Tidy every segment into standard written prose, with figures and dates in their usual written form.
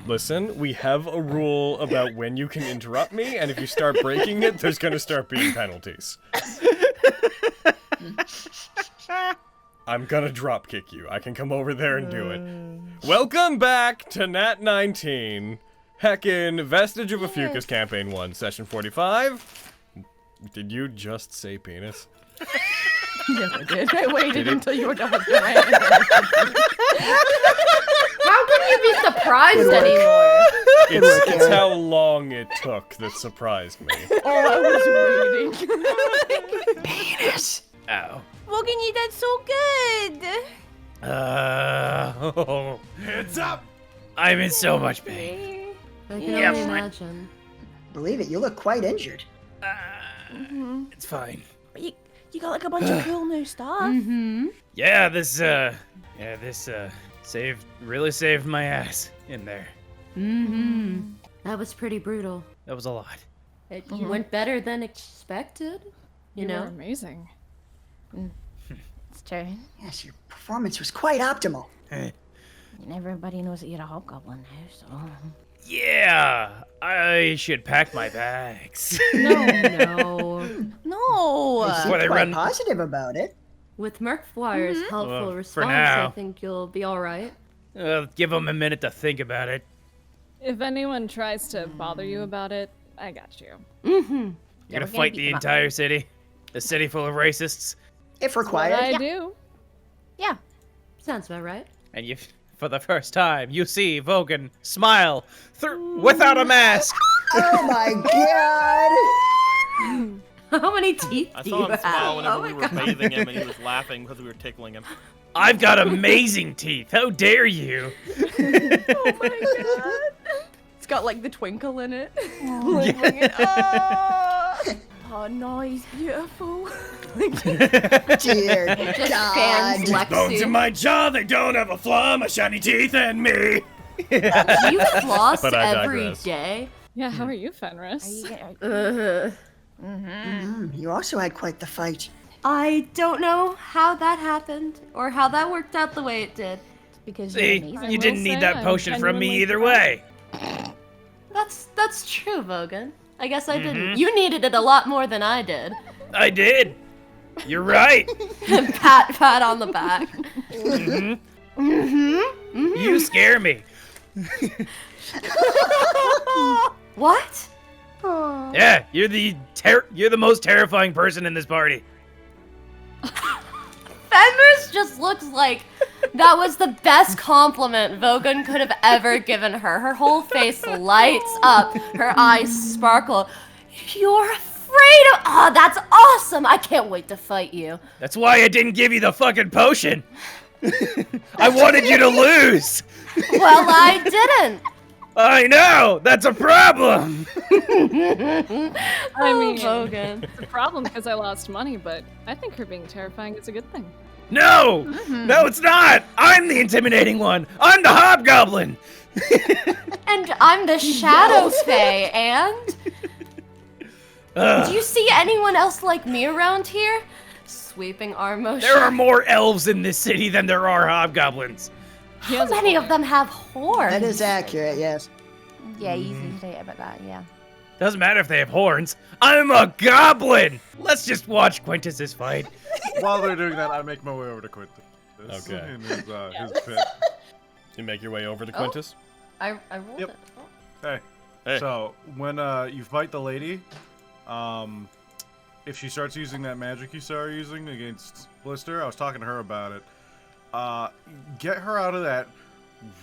Listen, we have a rule about when you can interrupt me, and if you start breaking it, there's gonna start being penalties. I'm gonna drop kick you. I can come over there and do it. Welcome back to Nat19. Heckin' Vestige of Ophiuchus Campaign 1, Session 45. Did you just say penis? Yes, I did. I waited until you were done. How can you be surprised anymore? It's how long it took that surprised me. Oh, I was waiting. Penis. Ow. Logan, you did so good. Hands up! I'm in so much pain. I can only imagine. Believe it, you look quite injured. It's fine. You got like a bunch of cool new stuff. Yeah, this really saved my ass in there. That was pretty brutal. That was a lot. It went better than expected. You know? Were amazing. It's true. Yes, your performance was quite optimal. And everybody knows that you're a hobgoblin now, so... Yeah, I should pack my bags. No. You seem Well, they quite run- positive about it. With Murkflyer's helpful Well, response, for now. I think you'll be alright. Give them a minute to think about it. If anyone tries to bother you about it, I got you. You're gonna fight the entire city? The city full of racists? If What required. I do. Yeah. Sounds about right. And you, for the first time, you see Vogan smile without a mask. Oh my god! How many teeth I do saw you him have? smile whenever Oh we my were God. bathing him and he was laughing because we were tickling him. I've got amazing teeth. How dare you? Oh my god. It's got like the twinkle in it. Oh no, he's beautiful. Dear Just God. fans flex Bones you. in my jaw, they don't have a flaw, my shiny teeth and me. Do you floss But I every digress. day? Yeah, how are you, Fenris? You also had quite the fight. I don't know how that happened or how that worked out the way it did. Because you're See, amazing. you will didn't say need that I'm potion from me genuinely either proud. way. That's true, Vogan. I guess I didn't. You needed it a lot more than I did. I did. You're right. Pat on the back. You scare me. What? Yeah, you're the most terrifying person in this party. Fenris just looks like that was the best compliment Vogan could have ever given her. Her whole face lights up. Her eyes sparkle. You're afraid of... Oh, that's awesome. I can't wait to fight you. That's why I didn't give you the fucking potion. I wanted you to lose. Well, I didn't. I know. That's a problem. I mean, Vogan. it's a problem because I lost money, but I think her being terrifying is a good thing. No, no, it's not. I'm the intimidating one. I'm the hobgoblin. And I'm the Shadow Fae, and... Do you see anyone else like me around here? Sweeping arm motion. There are more elves in this city than there are hobgoblins. How many of them have horns? That is accurate, yes. Yeah, easy to say about that, yeah. Doesn't matter if they have horns. I'm a goblin. Let's just watch Quintus's fight. While they're doing that, I make my way over to Quintus. Okay. In his pit. You make your way over to Quintus? I rolled Yep. it. Oh. Hey. Hey. So, when you fight the lady, if she starts using that magic you saw her using against Blister, I was talking to her about it. Get her out of that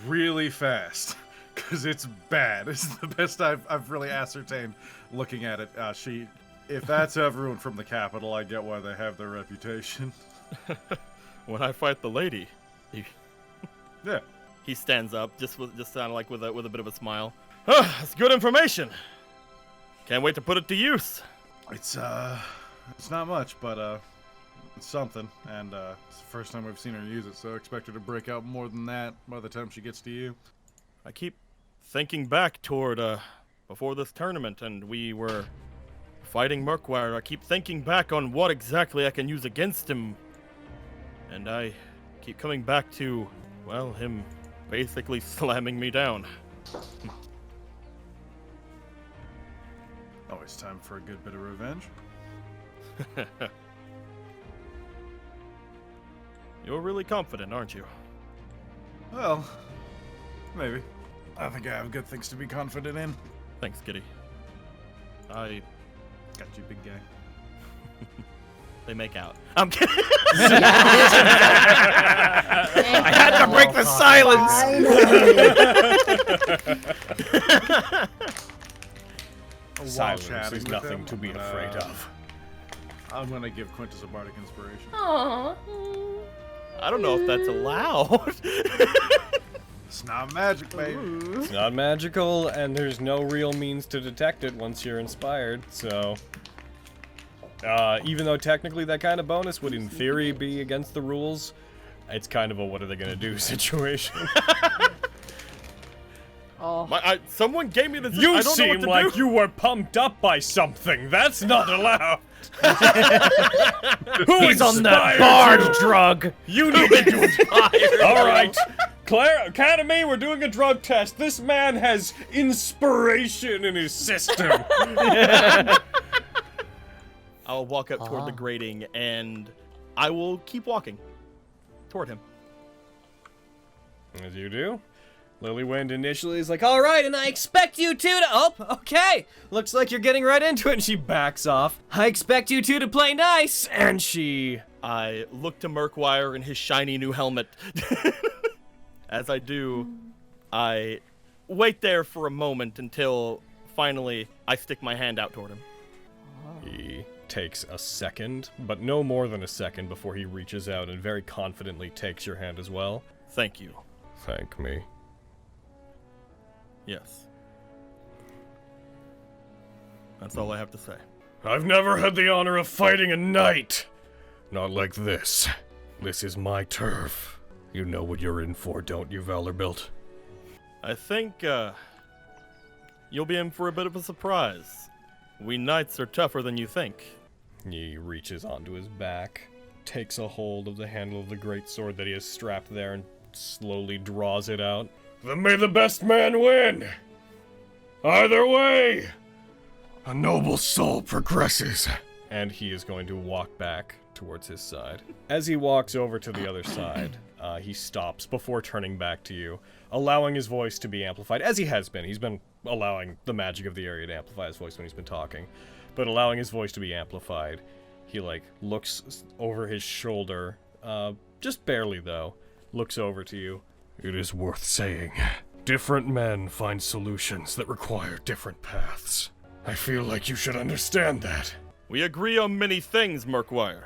really fast. Because it's bad. It's the best I've really ascertained looking at it. If that's everyone from the capital, I get why they have their reputation. When I fight the lady, Yeah. he stands up, just sound like with a bit of a smile. That's good information. Can't wait to put it to use. It's not much, but it's something, and it's the first time I've seen her use it, so I expect her to break out more than that by the time she gets to you. I keep thinking back toward before this tournament, and we were fighting Murkwire. I keep thinking back on what exactly I can use against him, and I keep coming back to, well, him basically slamming me down. Always time for a good bit of revenge. You're really confident, aren't you? Well, maybe. I think I have good things to be confident in. Thanks, Kitty. I... Got you, big guy. They make out. I'm kidding. I had to break the silence. While Silence chatting is with nothing him, to be I'm afraid gonna- of. I'm gonna give Quintus a bardic inspiration. Aww. I don't know if that's allowed. It's not magic, baby. It's not magical, and there's no real means to detect it once you're inspired, so... even though technically that kind of bonus would in theory be against the rules, it's kind of a what are they gonna do situation. Oh. Someone gave me this. You I don't know seem what to like do. you were pumped up by something. That's not allowed. Who He's on that inspired bard you? drug. You need to do it. All right. Claire, Academy, we're doing a drug test. This man has inspiration in his system. I'll walk up toward the grating, and I will keep walking toward him. As you do. Lilywind initially is like, all right, and I expect you two to... Oh, okay. Looks like you're getting right into it. And she backs off. I expect you two to play nice. And she... I look to Murkwire in his shiny new helmet. As I do, I wait there for a moment until finally I stick my hand out toward him. He takes a second, but no more than a second before he reaches out and very confidently takes your hand as well. Thank you. Thank me. Yes. That's all I have to say. I've never had the honor of fighting a knight. Not like this. This is my turf. You know what you're in for, don't you, Valorbilt? I think, you'll be in for a bit of a surprise. We knights are tougher than you think. He reaches onto his back, takes a hold of the handle of the great sword that he has strapped there, and slowly draws it out. Then may the best man win! Either way, a noble soul progresses. And he is going to walk back towards his side. As he walks over to the other side, he stops before turning back to you, allowing his voice to be amplified, as he has been. He's been allowing the magic of the area to amplify his voice when he's been talking, but allowing his voice to be amplified. He, looks over his shoulder, just barely, though, looks over to you. It is worth saying, different men find solutions that require different paths. I feel like you should understand that. We agree on many things, Murkwire.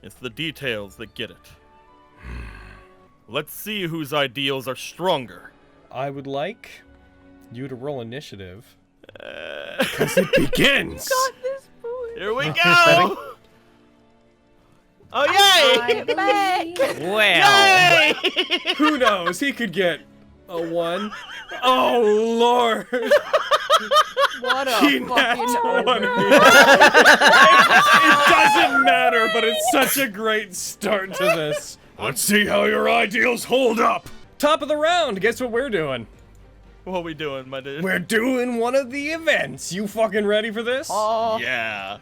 It's the details that get it. Let's see whose ideals are stronger. I would like you to roll initiative. Because it begins! Here we go! Oh, yay! Well, Who knows? He could get a 1. Oh, Lord! What a He fucking nat one. ogre. It doesn't matter, but it's such a great start to this. Let's see how your ideals hold up. Top of the round. Guess what we're doing? What are we doing, my dude? We're doing one of the events. You fucking ready for this? Yeah.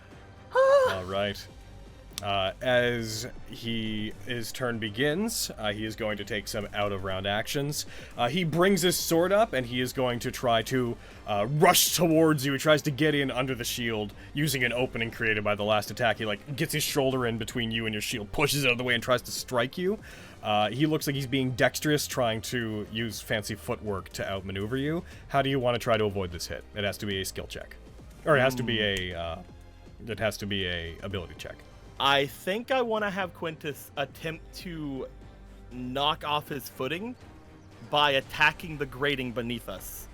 All right. As his turn begins, he is going to take some out-of-round actions. He brings his sword up, and he is going to try to rush towards you. He tries to get in under the shield, using an opening created by the last attack. He, gets his shoulder in between you and your shield, pushes it out of the way, and tries to strike you. He looks like he's being dexterous, trying to use fancy footwork to outmaneuver you. How do you want to try to avoid this hit? It has to be a skill check. Or it has to be a ability check. I think I want to have Quintus attempt to knock off his footing by attacking the grating beneath us.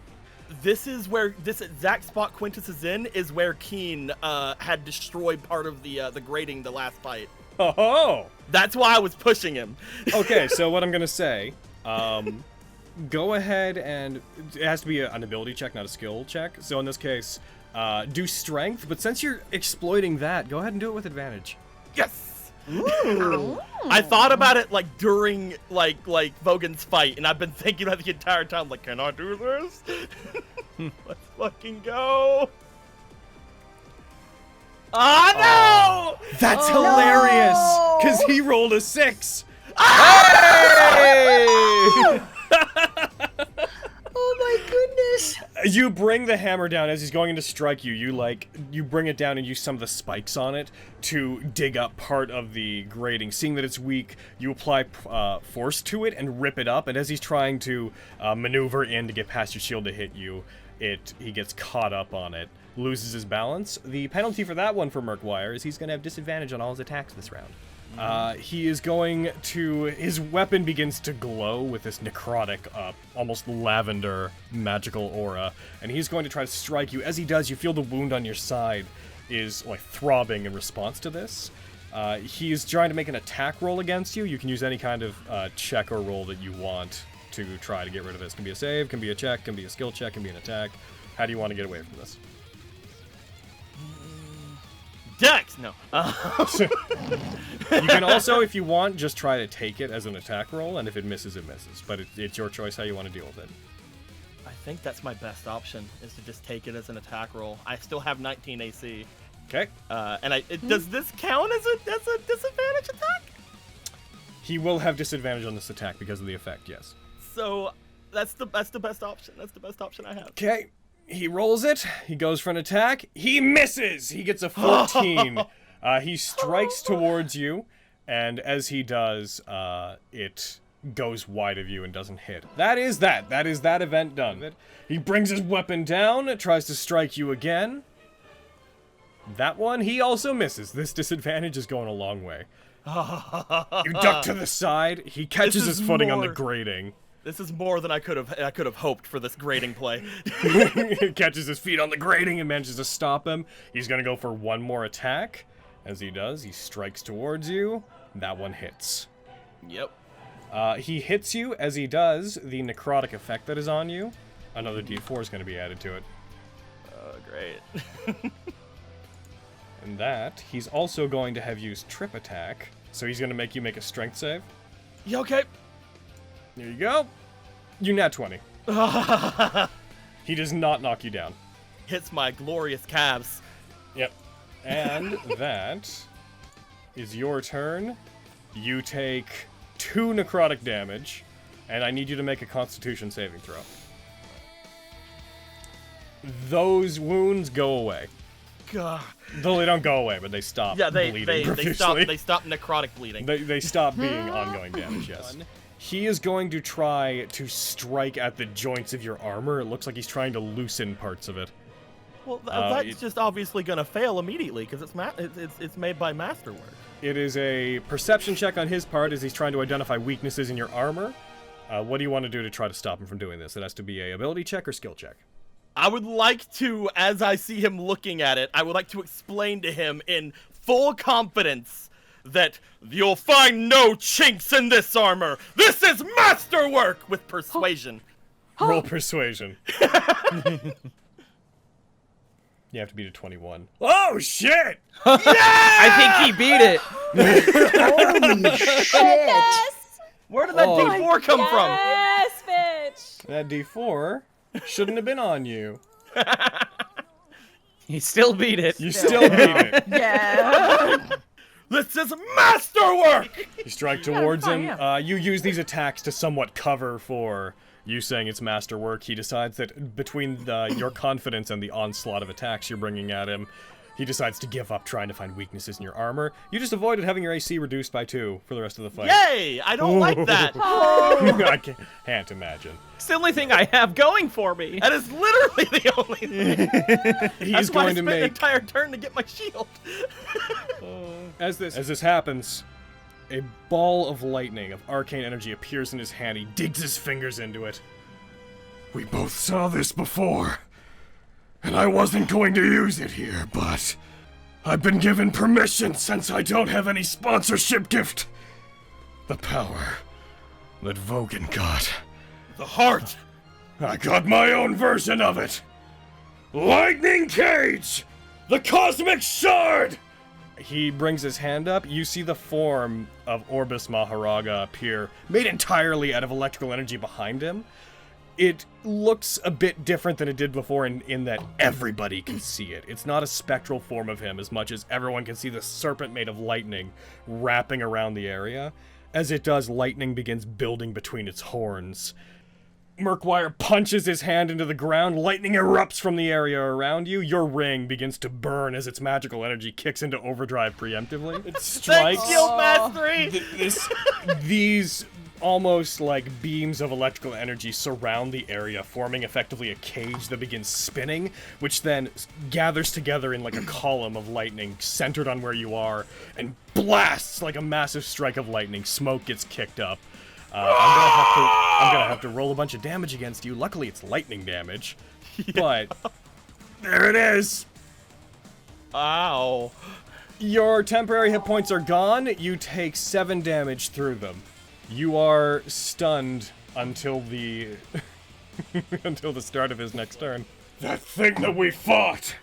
This exact spot Quintus is in is where Keen had destroyed part of the grating the last fight. Oh! That's why I was pushing him. Okay, so what I'm gonna say, go ahead and it has to be an ability check, not a skill check. So in this case, do strength, but since you're exploiting that, go ahead and do it with advantage. Yes! I thought about it like during like Vogan's fight, and I've been thinking about it the entire time. Like, can I do this? Let's fucking go! Oh no! That's hilarious, because he rolled a 6. Oh my goodness. You bring the hammer down as he's going to strike you. You bring it down and use some of the spikes on it to dig up part of the grating. Seeing that it's weak, you apply force to it and rip it up. And as he's trying to maneuver in to get past your shield to hit you, he gets caught up on it, loses his balance. The penalty for that one for Murkwire is he's going to have disadvantage on all his attacks this round. He is going to... His weapon begins to glow with this necrotic, almost lavender magical aura, and he's going to try to strike you. As he does, you feel the wound on your side is, like, throbbing in response to this. He is trying to make an attack roll against you. You can use any kind of check or roll that you want to try to get rid of this. Can be a save, can be a check, can be a skill check, can be an attack. How do you want to get away from this? Dex! No. You can also, if you want, just try to take it as an attack roll, and if it misses, it misses. But it's your choice how you want to deal with it. I think that's my best option, is to just take it as an attack roll. I still have 19 AC. Okay. And does this count as a disadvantage attack? He will have disadvantage on this attack because of the effect, yes. So that's the best option. That's the best option I have. Okay. He rolls it. He goes for an attack. He misses! He gets a 14. He strikes towards you, and as he does, it goes wide of you and doesn't hit. That is that. That is that event done. He brings his weapon down, tries to strike you again. That one, he also misses. This disadvantage is going a long way. You duck to the side. He catches his footing on the grating. This is more than I could have hoped for this grating play. He catches his feet on the grating and manages to stop him. He's gonna go for one more attack. As he does, he strikes towards you. That one hits. Yep. He hits you. As he does, the necrotic effect that is on you, another D4 is gonna be added to it. Oh, great. And that, he's also going to have used trip attack. So he's gonna make you make a strength save. Yeah, okay. There you go. You nat 20. He does not knock you down. Hits my glorious calves. Yep. And that is your turn. You take 2 necrotic damage, and I need you to make a Constitution saving throw. Those wounds go away. God. Though they don't go away, but they stop bleeding profusely. They stop necrotic bleeding. They stop being ongoing damage, yes. He is going to try to strike at the joints of your armor. It looks like he's trying to loosen parts of it. Well, that's just obviously gonna fail immediately because it's made by masterwork. It is a perception check on his part as he's trying to identify weaknesses in your armor. What do you want to do to try to stop him from doing this? It has to be a ability check or skill check. I would like to, as I see him looking at it, I would like to explain to him in full confidence that you'll find no chinks in this armor. This is masterwork with persuasion. Roll persuasion. You have to beat a 21. Oh, shit! Yeah! I think he beat it. Holy shit. Where did that D4 come from? Yes, bitch! That D4 shouldn't have been on you. He still beat it. You still beat it. Yeah. This is masterwork! You strike towards him. You use these attacks to somewhat cover for you saying it's masterwork. He decides that between your confidence and the onslaught of attacks you're bringing at him, he decides to give up trying to find weaknesses in your armor. You just avoided having your AC reduced by 2 for the rest of the fight. Yay! I don't like that. I can't imagine. It's the only thing I have going for me. That is literally the only thing. He's going to an make entire turn to get my shield. as this happens, a ball of lightning of arcane energy appears in his hand. He digs his fingers into it. We both saw this before, and I wasn't going to use it here, but I've been given permission since I don't have any sponsorship gift. The power that Vogan got. The heart. I got my own version of it. Lightning Cage! The Cosmic Shard! He brings his hand up. You see the form of Orbis Maharaga appear, made entirely out of electrical energy behind him. It looks a bit different than it did before in that everybody can see it. It's not a spectral form of him as much as everyone can see the serpent made of lightning wrapping around the area. As it does, lightning begins building between its horns. Murkwire punches his hand into the ground. Lightning erupts from the area around you. Your ring begins to burn as its magical energy kicks into overdrive preemptively. It strikes. Shield mastery! These almost like beams of electrical energy surround the area, forming effectively a cage that begins spinning, which then gathers together in like a column of lightning centered on where you are and blasts like a massive strike of lightning. Smoke gets kicked up. I'm gonna have to roll a bunch of damage against you. Luckily, it's lightning damage. But there it is. Ow. Your temporary hit points are gone. You take 7 damage through them. You are stunned until the until the start of his next turn. That thing that we fought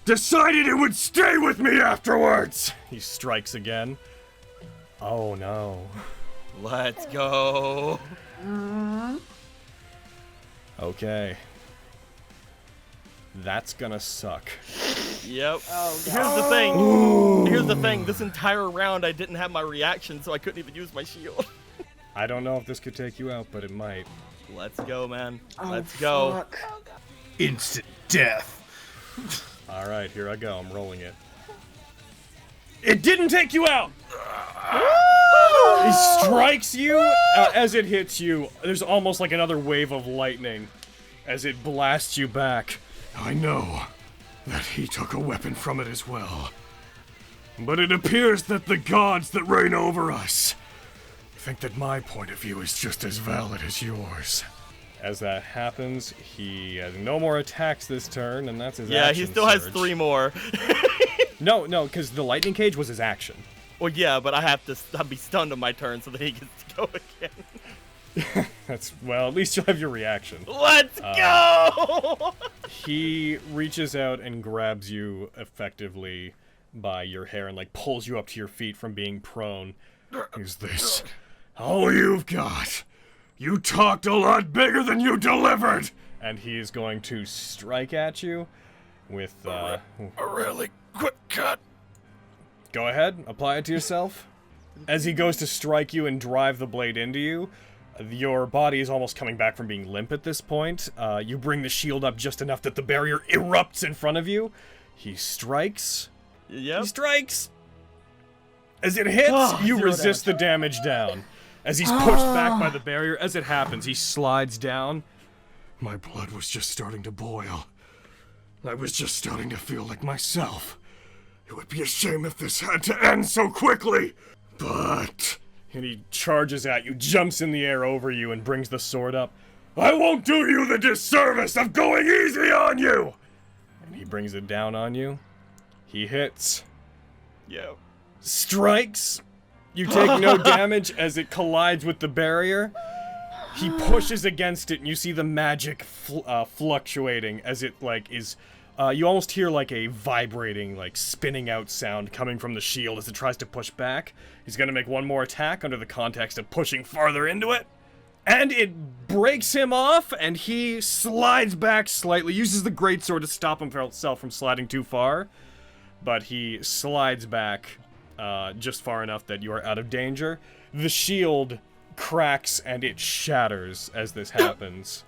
decided it would stay with me afterwards. He strikes again. Oh no. Let's go. Okay. That's gonna suck. Yep. Here's the thing. Here's the thing. This entire round I didn't have my reaction, so I couldn't even use my shield. I don't know if this could take you out, but it might. Let's go, man. Let's go. Fuck. Instant death. Alright, here I go. I'm rolling it. It didn't take you out! He strikes you. As it hits you, there's almost like another wave of lightning as it blasts you back. I know that he took a weapon from it as well. But it appears that the gods that reign over us think that my point of view is just as valid as yours. As that happens, he has no more attacks this turn, and that's his action. Yeah, he still has surge. 3 more. No, because the lightning cage was his action. Well, yeah, but I have to be stunned on my turn so that he gets to go again. That's, well, at least you'll have your reaction. Let's go! He reaches out and grabs you effectively by your hair and, like, pulls you up to your feet from being prone. Is this all you've got? You talked a lot bigger than you delivered! And he is going to strike at you with, A really quick cut. Go ahead, apply it to yourself. As he goes to strike you and drive the blade into you, your body is almost coming back from being limp at this point. You bring the shield up just enough that the barrier erupts in front of you. He strikes. Yep. He strikes. As it hits, you resist the damage down. As he's pushed back by the barrier, as it happens, he slides down. My blood was just starting to boil. I was just starting to feel like myself. It would be a shame if this had to end so quickly. But... And he charges at you, jumps in the air over you, and brings the sword up. I won't do you the disservice of going easy on you! And he brings it down on you. He hits. Yep. Strikes. You take no damage as it collides with the barrier. He pushes against it, and you see the magic fluctuating as it, like, is... you almost hear, like, a vibrating, like, spinning out sound coming from the shield as it tries to push back. He's gonna make one more attack under the context of pushing farther into it. And it breaks him off, and he slides back slightly, uses the greatsword to stop himself from sliding too far. But he slides back just far enough that you are out of danger. The shield cracks and it shatters as this happens.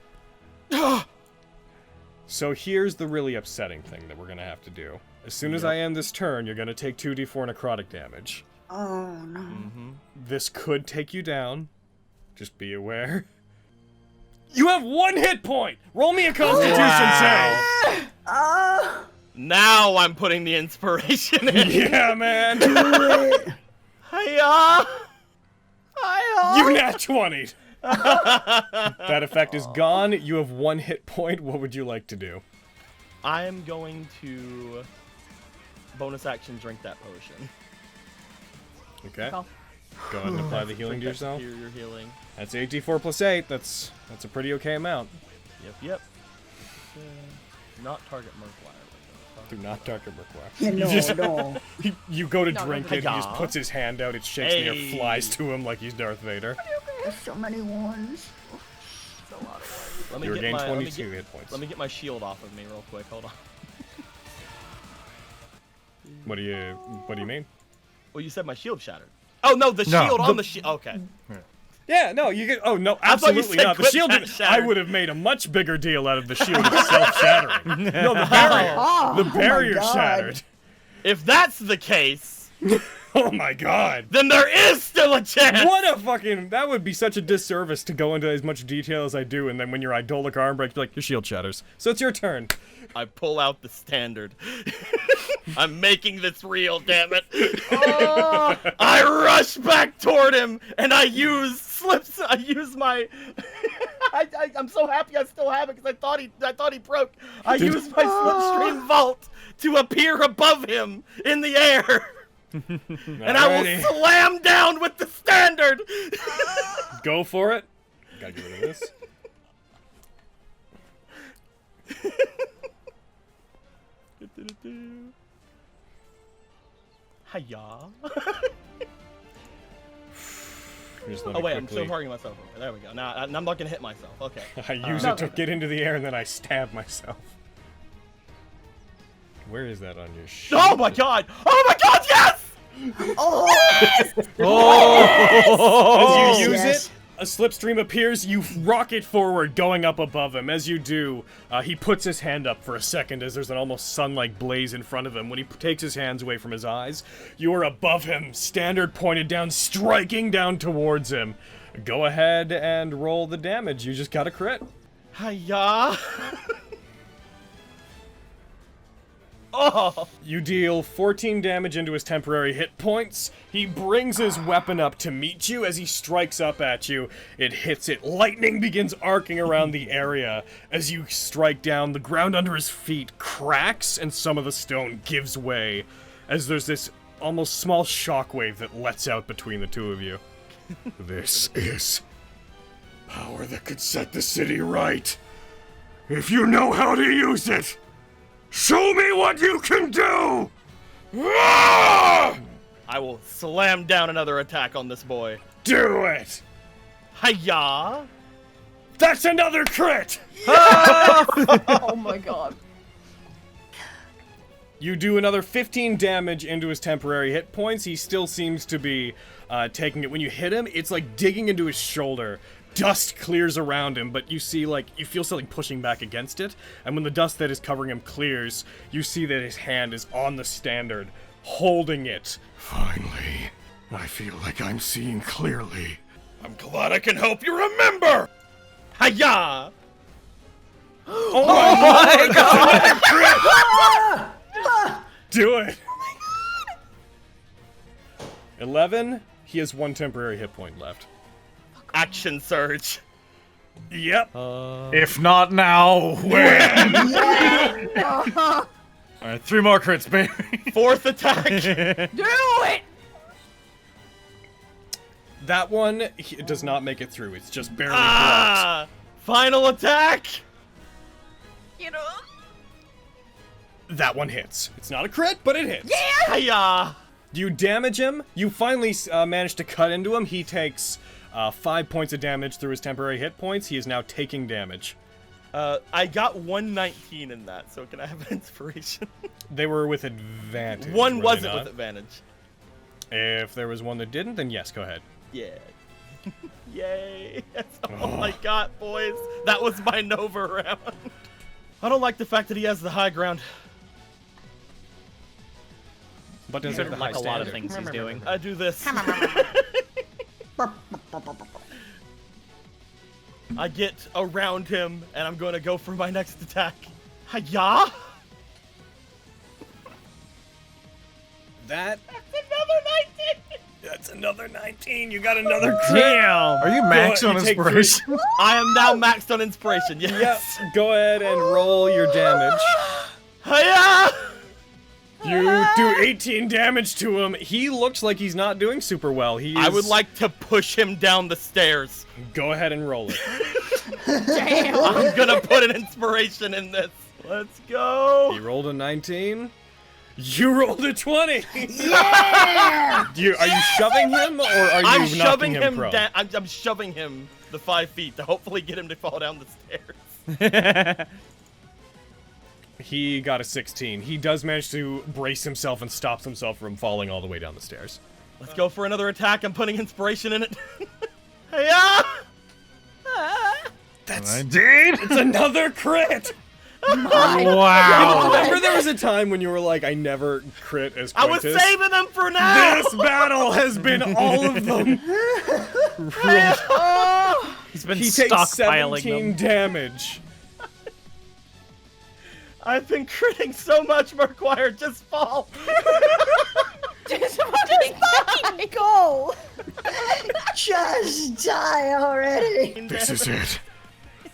So here's the really upsetting thing that we're gonna have to do. As soon as I end this turn, you're gonna take 2d4 necrotic damage. Oh no. This could take you down. Just be aware. You have 1 hit point! Roll me a constitution save! Now I'm putting the inspiration in. Yeah, man! Hiya! You nat 20! That effect is gone. You have 1 hit point. What would you like to do? I am going to bonus action drink that potion. Okay. Go ahead and apply the healing to yourself. Superior healing. That's 8d4 plus 8. That's a pretty okay amount. Yep. Not target Murkwire. Do not talk to Mouthwash. Yeah, no, no. You go to drink it, he just Yeah. puts his hand out, it shakes and the Hey. air flies to him like he's Darth Vader. There's so many ones. Let You me regain get my 22 hit points. let me get my shield off of me real quick. Hold on. What do you mean? Well, you said my shield shattered. Oh no, the shield on the shield. Okay. Yeah, no, you get. Oh no, I thought you absolutely said not. The quit shield. that I shattered. would have made a much bigger deal out of the shield itself shattering. No, the barrier. Oh, The oh my barrier God. shattered. If that's the case, Oh my god. then there is still a chance. What a fucking. That would be such a disservice to go into as much detail as I do, and then when your idolic arm breaks, be like, your shield shatters. So it's your turn. I pull out the standard. I'm making this real, damn it. I rush back toward him, and I use my. I'm so happy I still have it because I thought he broke. I use my slipstream vault to appear above him in the air, and I Alrighty. will slam down with the standard. Go for it. Gotta get rid of this. Hiya. Just let Oh me wait, I'm still quickly- targeting myself. Okay, there we go. Now I'm not gonna hit myself. Okay. I use it to get into the air and then I stab myself. Where is that on your sheet? Oh my god! Oh my god, yes! As you use Yes. it, a slipstream appears, you rocket forward, going up above him. As you do, he puts his hand up for a second as there's an almost sun-like blaze in front of him. When he takes his hands away from his eyes, you are above him, standard pointed down, striking down towards him. Go ahead and roll the damage. You just got a crit. Hiya! Oh! You deal 14 damage into his temporary hit points. He brings his weapon up to meet you. As he strikes up at you, it hits it. Lightning begins arcing around the area. As you strike down, the ground under his feet cracks and some of the stone gives way. As there's this almost small shockwave that lets out between the two of you. This is power that could set the city right. If you know how to use it. Show me what you can do! Ah! I will slam down another attack on this boy. Do it! Hiya! That's another crit! Oh my god. You do another 15 damage into his temporary hit points. He still seems to be taking it. When you hit him, it's like digging into his shoulder. Dust clears around him, but you see, like, you feel something pushing back against it. And when the dust that is covering him clears, you see that his hand is on the standard, holding it. Finally, I feel like I'm seeing clearly. I'm glad I can help you remember! Hiya! Oh my god! Do it! 11, he has one temporary hit point left. Action surge. Yep. If not now, when? Alright, 3 more crits, baby. Fourth attack. Do it! That one it does not make it through. It's just barely blocked. Ah! Final attack. You know? That one hits. It's not a crit, but it hits. Hiya! You damage him. You finally manage to cut into him. He takes 5 points of damage through his temporary hit points. He is now taking damage. I got 119 in that, so can I have an inspiration? They were with advantage. One were they wasn't not? with advantage. If there was one that didn't, then yes, go ahead. Yeah. Yay. That's all I got, boys. That was my Nova round. I don't like the fact that he has the high ground. But does Sort it of like a lot of things he's doing. I do this. I get around him, and I'm going to go for my next attack. Hiya! That. That's another 19! That's another 19. You got another crit. Damn! Are you max Go- on you take inspiration? I am now maxed on inspiration, Yep. yes. Go ahead and roll your damage. Hiya! You do 18 damage to him. He looks like he's not doing super well. He is... I would like to push him down the stairs. Go ahead and roll it. I'm gonna put an inspiration in this. Let's go. He rolled a 19. You rolled a 20. Yeah! Are you shoving him, or are you I'm knocking shoving him prone? down. I'm shoving him the 5 feet to hopefully get him to fall down the stairs. He got a 16. He does manage to brace himself and stops himself from falling all the way down the stairs. Let's go for another attack. I'm putting inspiration in it. Hey-ya! That's Indeed. it's another crit. Wow. Remember there was a time when you were like, I never crit as I was Quintus? saving them for now. This battle has been all of them. He's been He takes stockpiling 17 them. damage. I've been critting so much, Murkwire. Just fall. Just fucking Go! Just die already! This is it.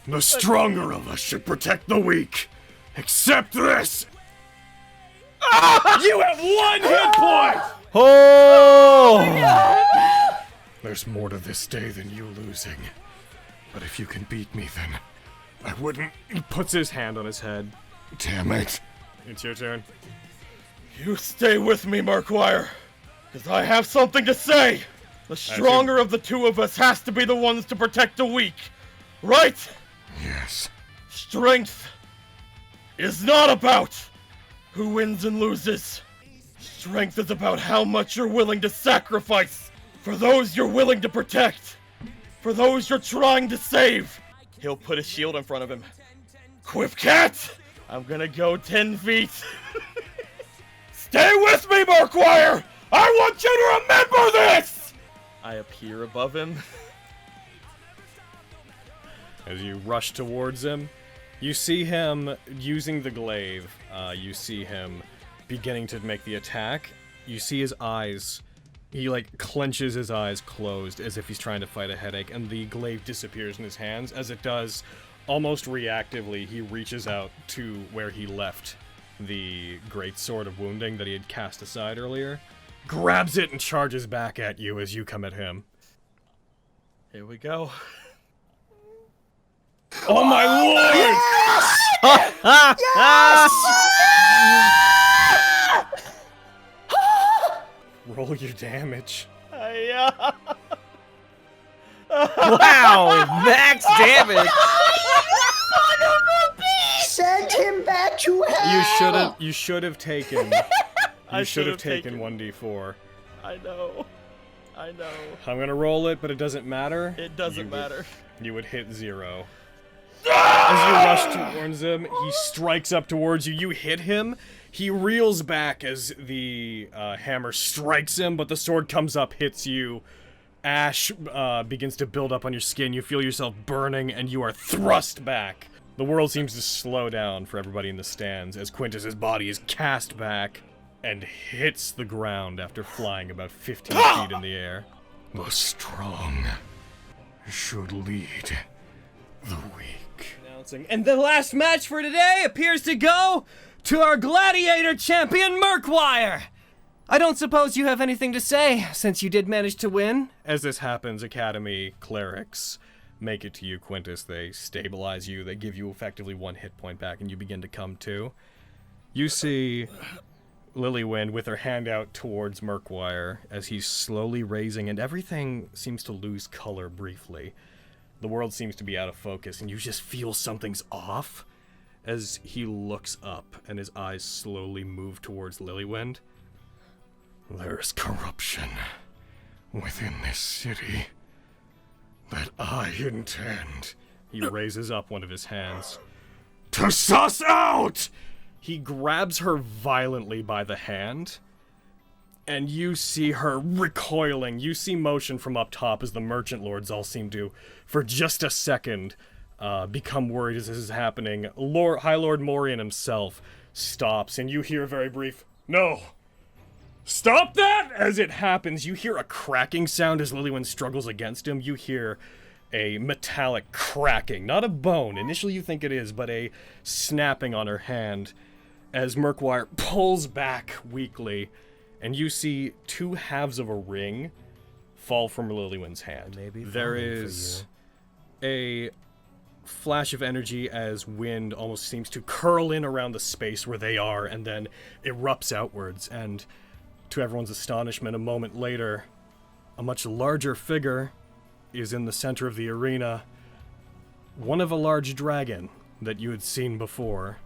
The stronger of us should protect the weak. Accept this. You have 1 hit point. Oh! There's more to this day than you losing. But if you can beat me, then I wouldn't. He puts his hand on his head. Damn it. It's your turn. You stay with me, Murkwire, because I have something to say. The stronger of the two of us has to be the ones to protect the weak, right? Yes. Strength is not about who wins and loses. Strength is about how much you're willing to sacrifice for those you're willing to protect, for those you're trying to save. He'll put his shield in front of him. Quipcat! I'm gonna go 10 feet. Stay with me, Murkwire! I want you to remember this! I appear above him. As you rush towards him, you see him using the glaive. You see him beginning to make the attack. You see his eyes. He, like, clenches his eyes closed as if he's trying to fight a headache, and the glaive disappears in his hands. As it does, almost reactively, he reaches out to where he left the great sword of wounding that he had cast aside earlier, grabs it and charges back at you as you come at him. Here we go. Oh my lord! Roll your damage. Wow, max damage. Send him back to hell! You should have taken. I You should have should've taken taken- 1d4. I know. I'm gonna roll it, but it doesn't matter. It doesn't matter. You would hit 0. As you rush towards him, he strikes up towards you. You hit him. He reels back as the hammer strikes him, but the sword comes up, hits you. Ash begins to build up on your skin. You feel yourself burning, and you are thrust back. The world seems to slow down for everybody in the stands as Quintus's body is cast back and hits the ground after flying about 15 feet in the air. The strong should lead the weak. Announcing, and the last match for today appears to go to our gladiator champion, Murkwire. I don't suppose you have anything to say, since you did manage to win? As this happens, Academy clerics make it to you, Quintus. They stabilize you, they give you effectively 1 hit point back, and you begin to come to. You see Lilywind with her hand out towards Murkwire as he's slowly raising, and everything seems to lose color briefly. The world seems to be out of focus, and you just feel something's off as he looks up and his eyes slowly move towards Lilywind. There's corruption within this city that I intend. He raises up one of his hands to suss out! He grabs her violently by the hand, and you see her recoiling. You see motion from up top as the merchant lords all seem to, for just a second, become worried as this is happening. High Lord Morian himself stops, and you hear a very brief, "No! Stop that!" As it happens, you hear a cracking sound as Lilywind struggles against him. You hear a metallic cracking, not a bone. Initially you think it is, but a snapping on her hand as Murkwire pulls back weakly, and you see 2 halves of a ring fall from Lilywind's hand. There is a flash of energy as wind almost seems to curl in around the space where they are and then erupts outwards. And to everyone's astonishment, a moment later, a much larger figure is in the center of the arena. One of a large dragon that you had seen before,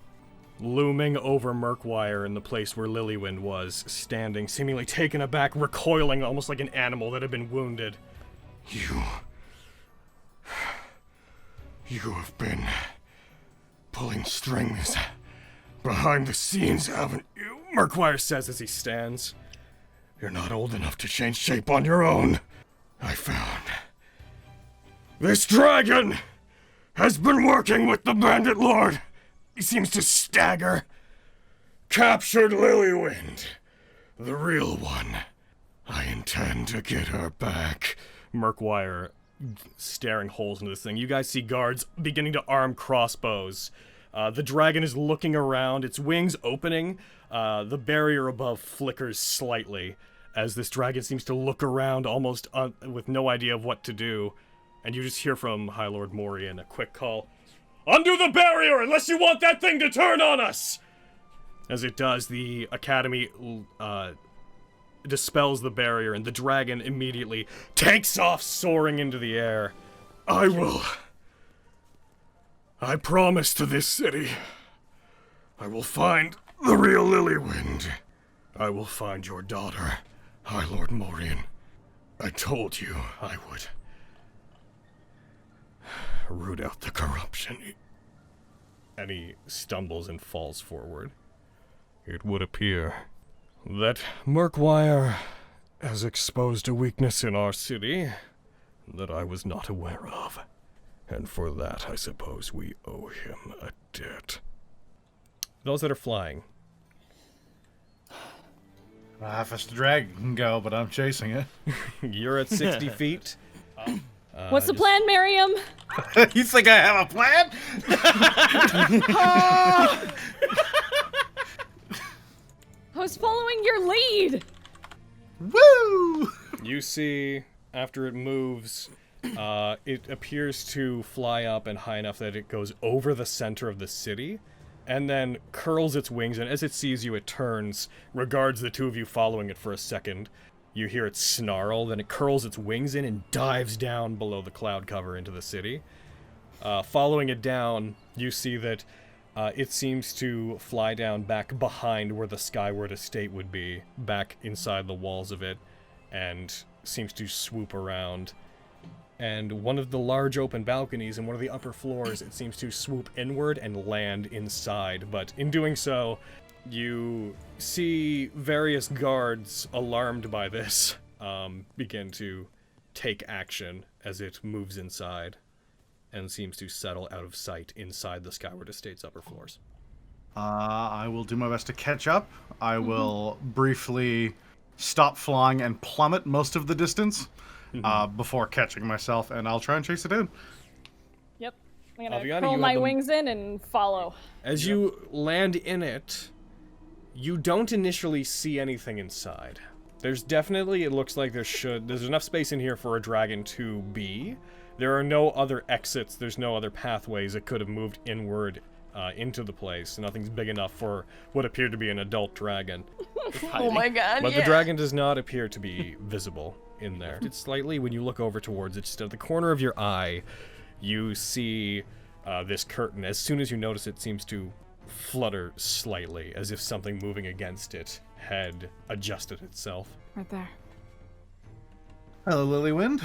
looming over Murkwire in the place where Lilywind was, standing, seemingly taken aback, recoiling almost like an animal that had been wounded. You have been pulling strings behind the scenes, haven't you? Murkwire says as he stands. You're not old enough to change shape on your own. I found this dragon has been working with the Bandit Lord. He seems to stagger. Captured Lilywind, the real one. I intend to get her back. Murkwire staring holes into this thing. You guys see guards beginning to arm crossbows. The dragon is looking around, its wings opening. The barrier above flickers slightly as this dragon seems to look around almost with no idea of what to do. And you just hear from High Lord Morian a quick call. Undo the barrier unless you want that thing to turn on us! As it does, the Academy dispels the barrier and the dragon immediately takes off soaring into the air. I promise to this city, I will find the real Lilywind. I will find your daughter, High Lord Morian. I told you I would root out the corruption. And he stumbles and falls forward. It would appear that Murkwire has exposed a weakness in our city that I was not aware of. And for that, I suppose we owe him a debt. Those that are flying. Fast dragon can go, but I'm chasing it. You're at 60 feet. What's the plan, Miriam? You think I have a plan? I was following your lead. Woo! You see, after it moves, it appears to fly up and high enough that it goes over the center of the city, and then curls its wings, and as it sees you, it turns, regards the two of you following it for a second. You hear it snarl, then it curls its wings in and dives down below the cloud cover into the city. Following it down, you see that it seems to fly down back behind where the Skyward Estate would be, back inside the walls of it, and seems to swoop around. And one of the large open balconies in one of the upper floors, it seems to swoop inward and land inside, but in doing so, you see various guards, alarmed by this, begin to take action as it moves inside and seems to settle out of sight inside the Skyward Estate's upper floors. I will do my best to catch up. I will briefly stop flying and plummet most of the distance before catching myself, and I'll try and chase it in. Yep. I'm gonna Aviana, curl you my have the- wings in and follow. As you land in it, you don't initially see anything inside. There's definitely, it looks like there's enough space in here for a dragon to be. There are no other exits, there's no other pathways that could have moved inward into the place. Nothing's big enough for what appeared to be an adult dragon. Oh my god, But yeah. the dragon does not appear to be visible in there. It's slightly, when you look over towards it, just at the corner of your eye, you see this curtain. As soon as you notice it, seems to flutter slightly, as if something moving against it had adjusted itself. Right there. Hello, Lilywind.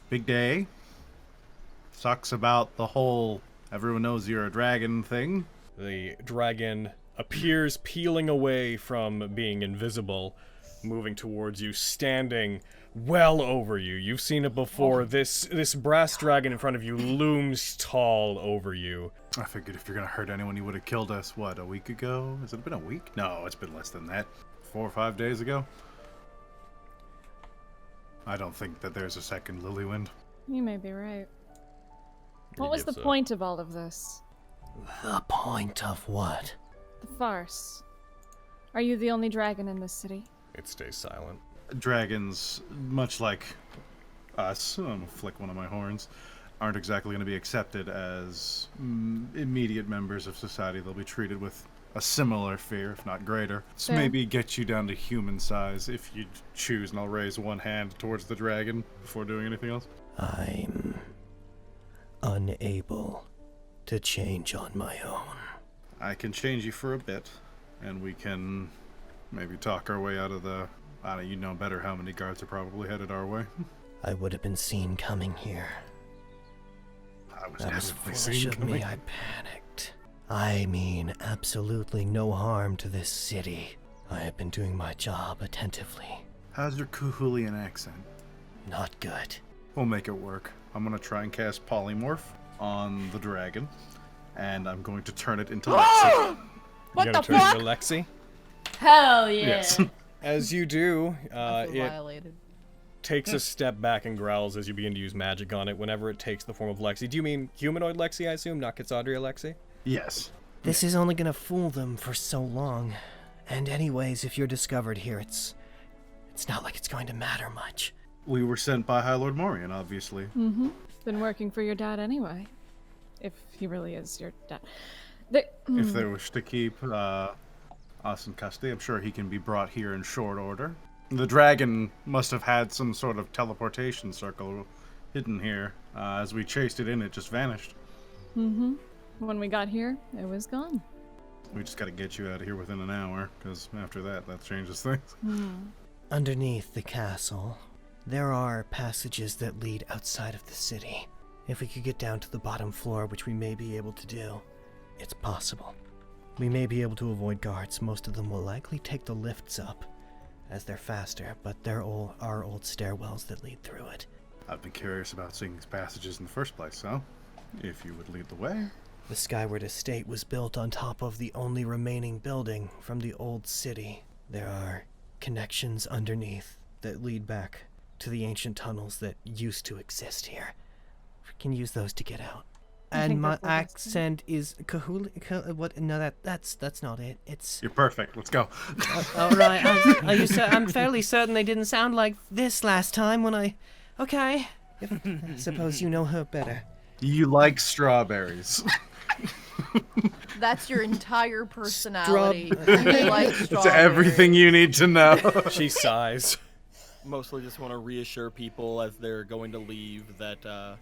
Big day. Sucks about the whole everyone knows you're a dragon thing. The dragon appears peeling away from being invisible, moving towards you, standing well over you. You've seen it before. This brass dragon in front of you looms tall over you. I figured if you're gonna hurt anyone, you would have killed us, what, a week ago? Has it been a week? No, it's been less than that. 4 or 5 days ago? I don't think that there's a second Lilywind. You may be right. What He was the gives a- point of all of this? The point of what? The farce. Are you the only dragon in this city? It stays silent. Dragons, much like us, I'm gonna flick one of my horns, aren't exactly going to be accepted as immediate members of society. They'll be treated with a similar fear, if not greater. So Fair. maybe get you down to human size if you choose, and I'll raise one hand towards the dragon before doing anything else. I'm unable to change on my own. I can change you for a bit, and we can maybe talk our way out of the... you know better how many guards are probably headed our way. I would have been seen coming here. That was definitely foolish seen of coming. me, I panicked. I mean absolutely no harm to this city. I have been doing my job attentively. How's your Kuhulian accent? Not good. We'll make it work. I'm going to try and cast Polymorph on the dragon, and I'm going to turn it into Lexi. What the fuck? Into Lexi? Hell yeah. Yes. As you do, I feel it violated. takes a step back and growls as you begin to use magic on it whenever it takes the form of Lexi. Do you mean humanoid Lexi, I assume, not Quetzadria Lexi? Yes. This is only gonna fool them for so long. And anyways, if you're discovered here, it's not like it's going to matter much. We were sent by High Lord Morian, obviously. Mm-hmm. Been working for your dad anyway. If he really is your dad. If they wish to keep us in custody, I'm sure he can be brought here in short order. The dragon must have had some sort of teleportation circle hidden here. As we chased it in, it just vanished. Mm-hmm. When we got here, it was gone. We just gotta get you out of here within an hour, because after that changes things. Underneath the castle, there are passages that lead outside of the city. If we could get down to the bottom floor, which we may be able to do, it's possible. We may be able to avoid guards. Most of them will likely take the lifts up, as they're faster, but there are old stairwells that lead through it. I've been curious about seeing these passages in the first place, so if you would lead the way. The Skyward Estate was built on top of the only remaining building from the old city. There are connections underneath that lead back to the ancient tunnels that used to exist here. We can use those to get out. And my accent is what? No, that's not it. It's. You're perfect. Let's go. All right. I'm fairly certain they didn't sound like this last time when I. Okay. I suppose you know her better. You like strawberries. That's your entire personality. You like It's strawberries. everything you need to know. She sighs. Mostly just want to reassure people as they're going to leave that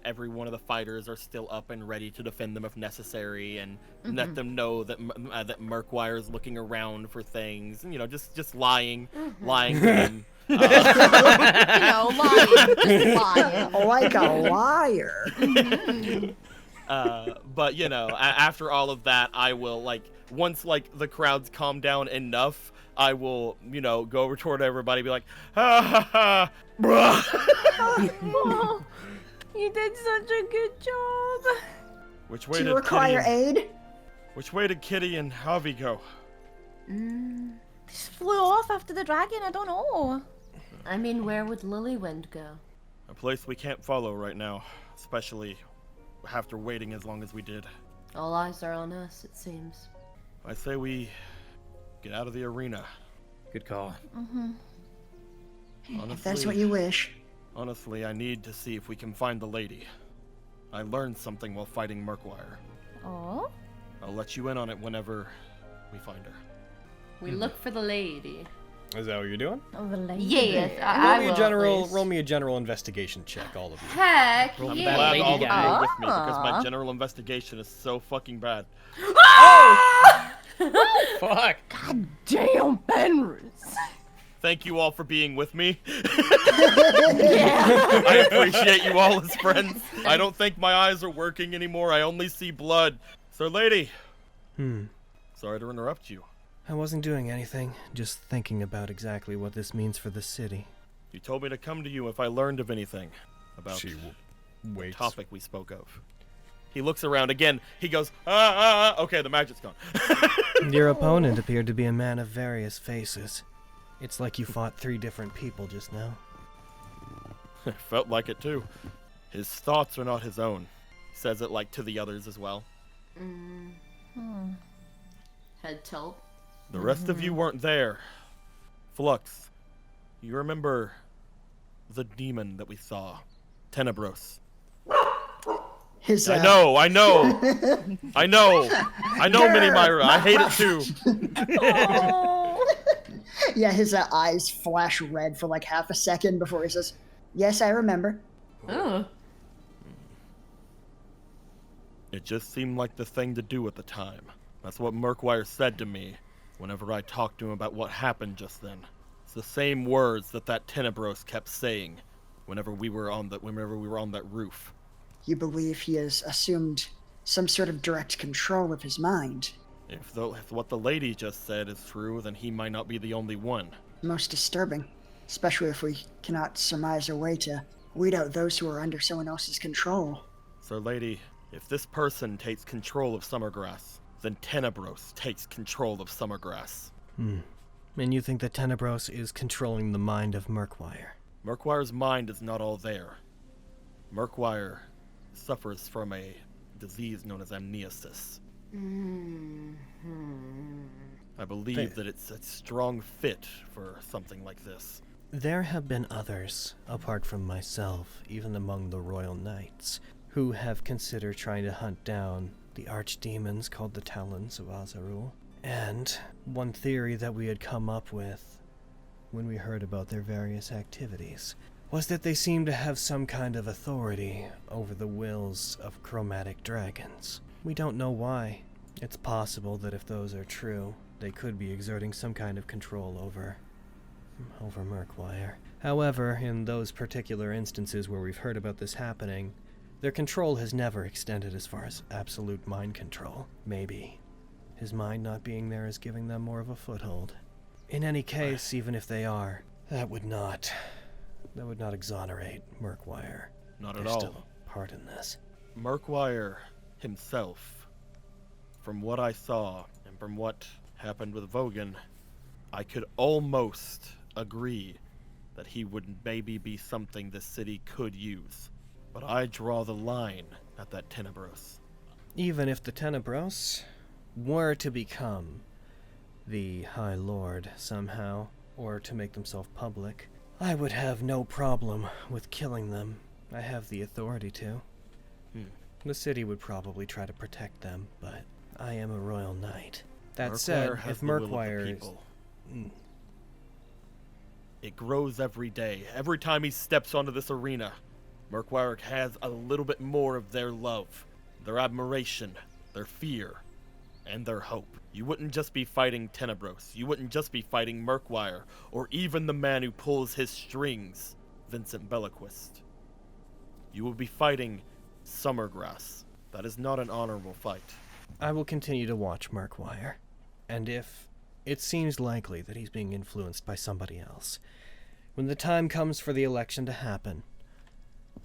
every one of the fighters are still up and ready to defend them if necessary, and let them know that that Murkwire is looking around for things. You know, just lying to them. You know, lying. Just lying. Like a liar. But you know, after all of that, I will once the crowds calm down enough, I will go over toward everybody, and be like, ha ha ha, bruh. You did such a good job. Which way Do did you require Kitty aid? Which way did Kitty and Javi go? Just flew off after the dragon. I don't know. I mean, where would Lilywind go? A place we can't follow right now, especially after waiting as long as we did. All eyes are on us, it seems. I say we get out of the arena. Good call. If that's what you wish. Honestly, I need to see if we can find the lady. I learned something while fighting Murkwire. Oh? I'll let you in on it whenever we find her. We look for the lady. Is that what you're doing? Oh, the lady. Yes, I will. Roll me a general investigation check, all of you. Heck I'm yeah. glad lady all of you guy. are with me because my general investigation is so fucking bad. Fuck. Damn, Penrose. Thank you all for being with me. I appreciate you all as friends. I don't think my eyes are working anymore. I only see blood. So, lady. Sorry to interrupt you. I wasn't doing anything, just thinking about exactly what this means for the city. You told me to come to you if I learned of anything about She the waits. topic we spoke of. He looks around again. He goes, ah. Okay, the magic's gone. Your opponent appeared to be a man of various faces. It's like you fought 3 different people just now. Felt like it too. His thoughts are not his own. He says it to the others as well. Head tilt. The rest of you weren't there. Flux, you remember the demon that we saw Tenebros. His, I know, Mini Myra. I hate it too. Yeah, his eyes flash red for like half a second before he says, "Yes, I remember." Ooh. It just seemed like the thing to do at the time. That's what Murkwire said to me whenever I talked to him about what happened just then. It's the same words that Tenebros kept saying whenever we were on that roof. You believe he has assumed some sort of direct control of his mind. If what the lady just said is true, then he might not be the only one. Most disturbing, especially if we cannot surmise a way to weed out those who are under someone else's control. So, lady, if this person takes control of Summergrass, then Tenebros takes control of Summergrass. And you think that Tenebros is controlling the mind of Murkwire? Murkwire's mind is not all there. Murkwire suffers from a disease known as amnesis. I believe that it's a strong fit for something like this. There have been others, apart from myself, even among the Royal Knights, who have considered trying to hunt down the archdemons called the Talons of Azarul. And one theory that we had come up with when we heard about their various activities was that they seem to have some kind of authority over the wills of chromatic dragons. We don't know why. It's possible that if those are true, they could be exerting some kind of control over Murkwire. However, in those particular instances where we've heard about this happening, their control has never extended as far as absolute mind control. Maybe his mind not being there is giving them more of a foothold. In any case, even if they are, that would not exonerate Murkwire. Not at There's all. Still a part in this. Murkwire himself, from what I saw and from what happened with Vogan, I could almost agree that he would maybe be something this city could use. But I draw the line at that Tenebros. Even if the Tenebros were to become the High Lord somehow, or to make themselves public, I would have no problem with killing them. I have the authority to. The city would probably try to protect them, but I am a Royal Knight. That said, if Murkwire is... It grows every day. Every time he steps onto this arena, Murkwire has a little bit more of their love, their admiration, their fear, and their hope. You wouldn't just be fighting Tenebros. You wouldn't just be fighting Murkwire, or even the man who pulls his strings, Vincent Bellaquist. You will be fighting Summergrass. That is not an honorable fight. I will continue to watch Murkwire, and if it seems likely that he's being influenced by somebody else, when the time comes for the election to happen,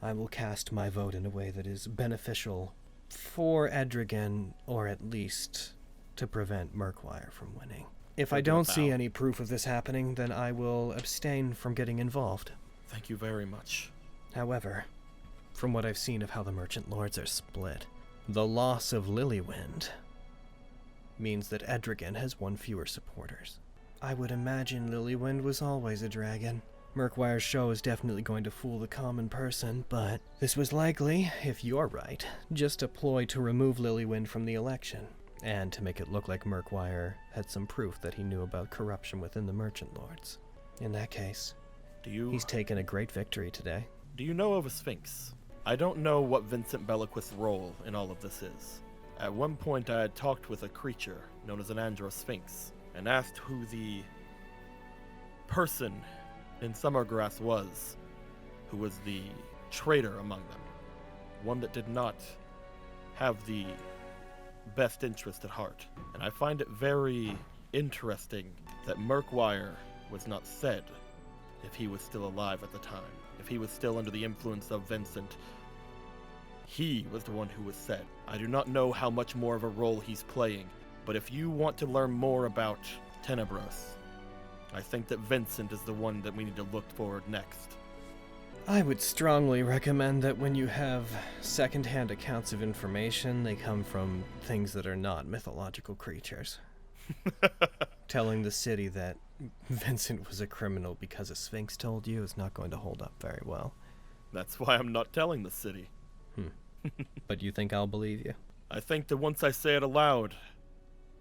I will cast my vote in a way that is beneficial for Edrigan, or at least to prevent Murkwire from winning. If I don't see any proof of this happening, then I will abstain from getting involved. Thank you very much. However, from what I've seen of how the Merchant Lords are split, the loss of Lilywind means that Edrigan has one fewer supporters. I would imagine Lilywind was always a dragon. Murkwire's show is definitely going to fool the common person, but this was likely, if you're right, just a ploy to remove Lilywind from the election, and to make it look like Murkwire had some proof that he knew about corruption within the Merchant Lords. In that case, he's taken a great victory today. Do you know of a Sphinx? I don't know what Vincent Bellaquist's role in all of this is. At one point I had talked with a creature known as an Androsphinx, and asked who the person in Summergrass was, who was the traitor among them. One that did not have the best interest at heart. And I find it very interesting that Murkwire was not said if he was still alive at the time. If he was still under the influence of Vincent, he was the one who was said. I do not know how much more of a role he's playing, but if you want to learn more about Tenebros, I think that Vincent is the one that we need to look for next. I would strongly recommend that when you have second-hand accounts of information, they come from things that are not mythological creatures. Telling the city that Vincent was a criminal because a Sphinx told you is not going to hold up very well. That's why I'm not telling the city. But you think I'll believe you? I think that once I say it aloud,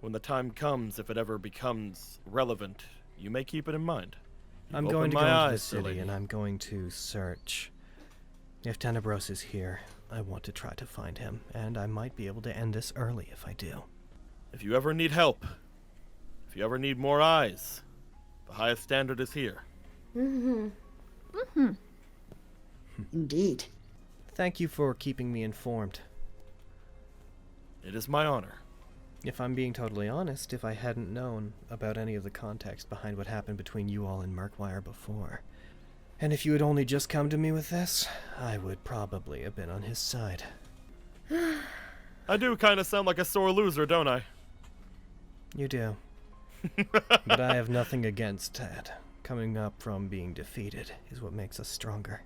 when the time comes, if it ever becomes relevant, you may keep it in mind. I'm You've going to opened go my into the eyes, city silly. and I'm going to search. If Tenebros is here, I want to try to find him, and I might be able to end this early if I do. If you ever need help, if you ever need more eyes, the highest standard is here. Indeed. Thank you for keeping me informed. It is my honor. If I'm being totally honest, if I hadn't known about any of the context behind what happened between you all and Murkwire before, and if you had only just come to me with this, I would probably have been on his side. I do kind of sound like a sore loser, don't I? You do. But I have nothing against that. Coming up from being defeated is what makes us stronger.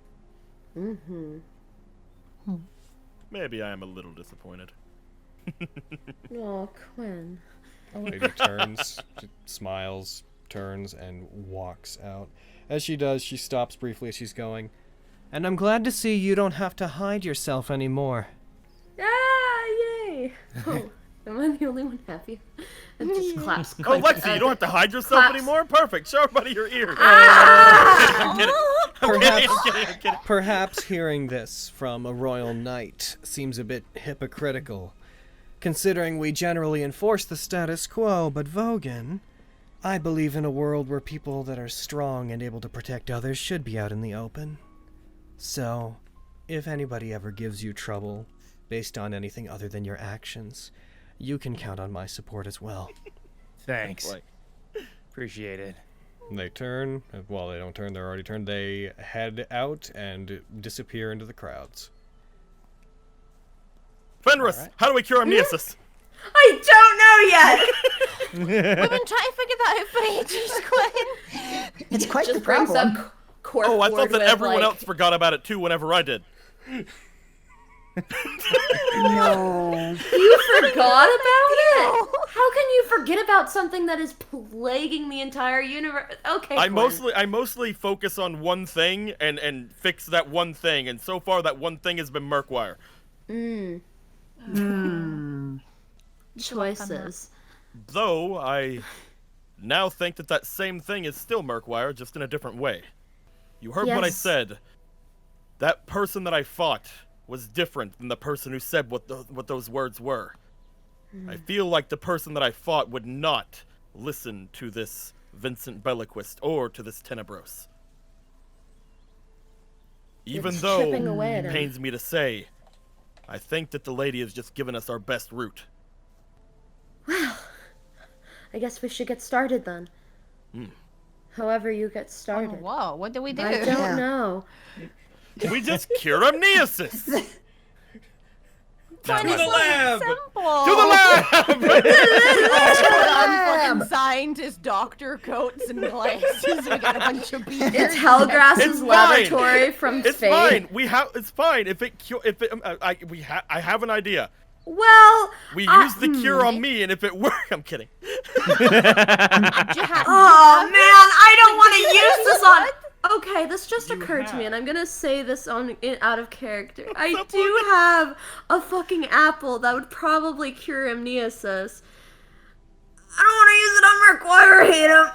Maybe I am a little disappointed. Oh, Quinn. Lady turns, smiles, turns, and walks out. As she does, she stops briefly as she's going. And I'm glad to see you don't have to hide yourself anymore. Ah, yay! Oh, am I the only one happy? And just claps. Oh, Lexi, you don't have to hide yourself Claps. anymore? Perfect. Show everybody your ears. I'm kidding. I'm kidding. Perhaps hearing this from a royal knight seems a bit hypocritical, considering we generally enforce the status quo, but Vogan, I believe in a world where people that are strong and able to protect others should be out in the open. So, if anybody ever gives you trouble based on anything other than your actions, you can count on my support as well. Thanks. Appreciate it. They turn. Well, they don't turn. They're already turned. They head out and disappear into the crowds. Fenris, how do we cure amnesis? I don't know yet! We've been trying to figure that out for ages, Quinn. It's quite the Just brings problem. up Cork Oh, I thought word that with, everyone like, else forgot about it too whenever I did. No. You forgot about it? How can you forget about something that is plaguing the entire universe? Okay, I Quinn. mostly focus on one thing and fix that one thing, and so far that one thing has been Murkwire. Choices. Though I now think that that same thing is still Murkwire, just in a different way. You heard what I Yes. said. That person that I fought was different than the person who said what those words were. I feel like the person that I fought would not listen to this Vincent Belliquist or to this Tenebros. Even It's though chipping away at it him. pains me to say, I think that the lady has just given us our best route. Well, I guess we should get started then. However you get started. Whoa, what do we do? I don't know. We just cure amnesis! Trying to the lab! simple. To the lab! Fucking scientist, doctor coats and glasses. We got a bunch of beers. It's Hellgrass's It's laboratory from It's Fate. fine. It's fine. I have an idea. Well, We use the cure on me, and if it works, I'm kidding. oh man, I don't want to use this on. Okay, this just occurred to me, and I'm gonna say this out of character. I do have a fucking apple that would probably cure amnesis. I don't want to use it on Murkwire. I hate him.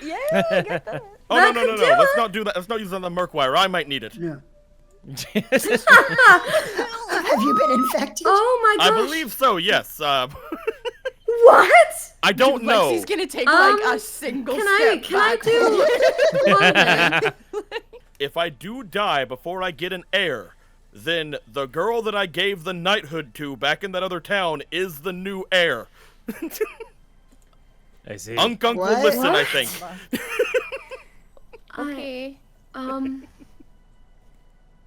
Yeah, get that. Oh That no! could do Let's it. not do that. Let's not use it on the Murkwire. I might need it. No. Have you been infected? Oh my I gosh. believe so. Yes. What? I don't know. Lexi's gonna take like a single step Can I back. do? One minute. If I do die before I get an heir, then the girl that I gave the knighthood to back in that other town is the new heir. I see. Uncle will What? listen, I What? think. Okay.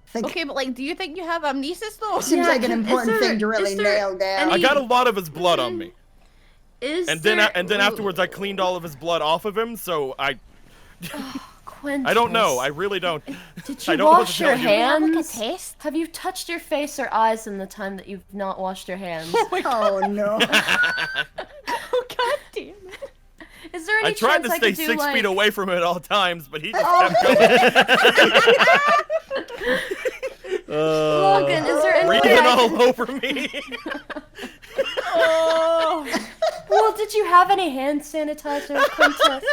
Think Okay, but like, do you think you have amnesis though? seems like an is important there- thing to really is there nail down. I any- got a lot of his blood on me. Is And there... then afterwards I cleaned all of his blood off of him, so Quintus, I don't know. I really don't. Did I you don't know what wash to your tell you. hands? Like a test? Have you touched your face or eyes in the time that you've not washed your hands? Oh no. Oh god damn it! Is there any I tried chance to I stay could do 6 like... feet away from him at all times, but he just kept going. Logan, is there any way Breathing I all over me. Well, did you have any hand sanitizer, Quintus?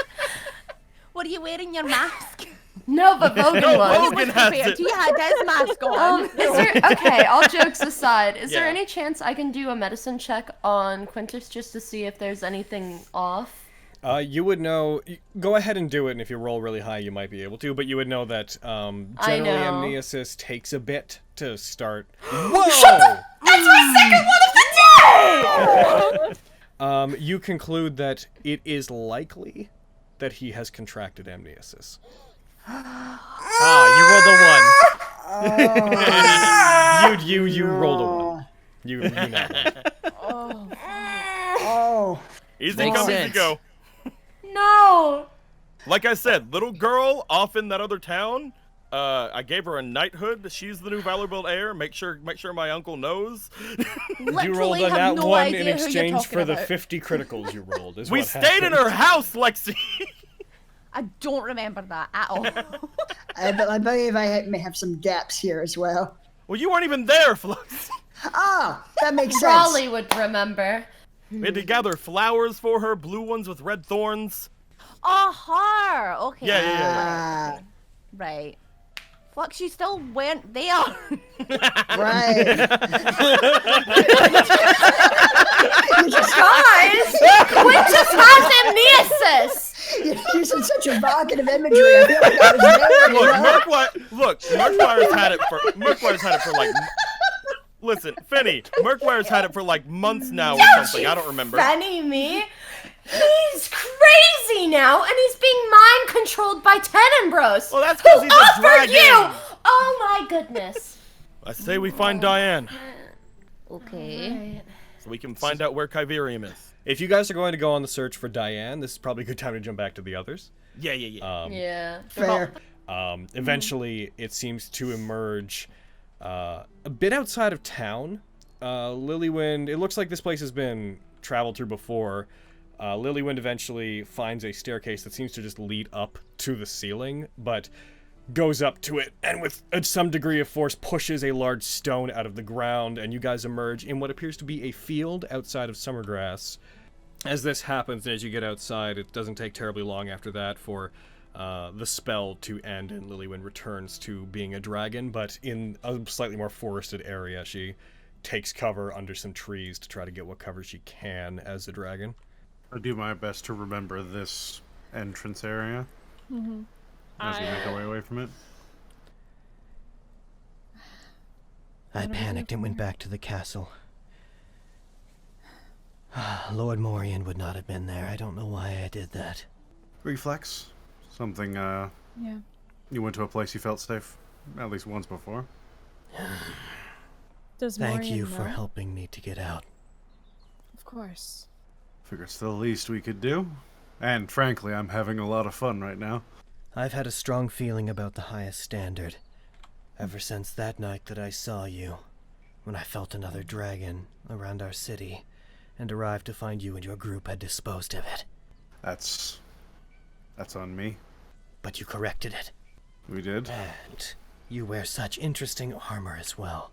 What are you wearing your mask? No, but Vogan was. Vogan has it. He had his mask on. Is there, okay, all jokes aside, is there Yeah. any chance I can do a medicine check on Quintus just to see if there's anything off? You would know. Go ahead and do it, and if you roll really high, you might be able to. But you would know that generally know. amnesis takes a bit to start. Whoa! That's my second one of the day! You conclude that it is likely that he has contracted amnesis. You rolled a one. You know. Oh. Easy Makes come, easy sense. go. No! Like I said, little girl off in that other town. I gave her a knighthood. She's the new valuable heir. Make sure my uncle knows. You rolled a have nat no one idea in who you're exchange for talking the about. 50 criticals you rolled. Is We what stayed in happened. her house, Lexi. I don't remember that at all. I believe I may have some gaps here as well. Well, you weren't even there, Flux. Oh, that makes sense. Raleigh would remember. We had to gather flowers for her, blue ones with red thorns. Oh, her. Okay. Yeah. Right. Flux, you still weren't there. Right. Guys! Quintus has amnesis! You're using such evocative imagery. I feel like I was there. Murkwire's had it for like. Listen, Finny, Murkwire's had it for like months now or something. I don't remember. Fanny me? He's crazy now, and he's being mind controlled by Tenenbros. Well, that's 'cause he's a offered dragon. you? Oh my goodness. I say we find Diane, Okay. so we can find out where Kyverium is. If you guys are going to go on the search for Diane, this is probably a good time to jump back to the others. Yeah. Yeah. Fair. Eventually, it seems to emerge a bit outside of town. Lilywind, it looks like this place has been traveled through before. Lilywind eventually finds a staircase that seems to just lead up to the ceiling, but goes up to it and with some degree of force pushes a large stone out of the ground, and you guys emerge in what appears to be a field outside of Summergrass. As this happens, and as you get outside, it doesn't take terribly long after that for the spell to end, and Lilywind returns to being a dragon, but in a slightly more forested area. She takes cover under some trees to try to get what cover she can as a dragon. I do my best to remember this entrance area as we make our way away from it. I panicked and went back to the castle. Lord Morian would not have been there. I don't know why I did that. Reflex? Something, Yeah. you went to a place you felt safe at least once before. Does Thank Morian you for know? helping me to get out. Of course. Figure it's the least we could do. And frankly, I'm having a lot of fun right now. I've had a strong feeling about the highest standard. Ever since that night that I saw you, when I felt another dragon around our city, and arrived to find you and your group had disposed of it. That's on me. But you corrected it. We did. And you wear such interesting armor as well.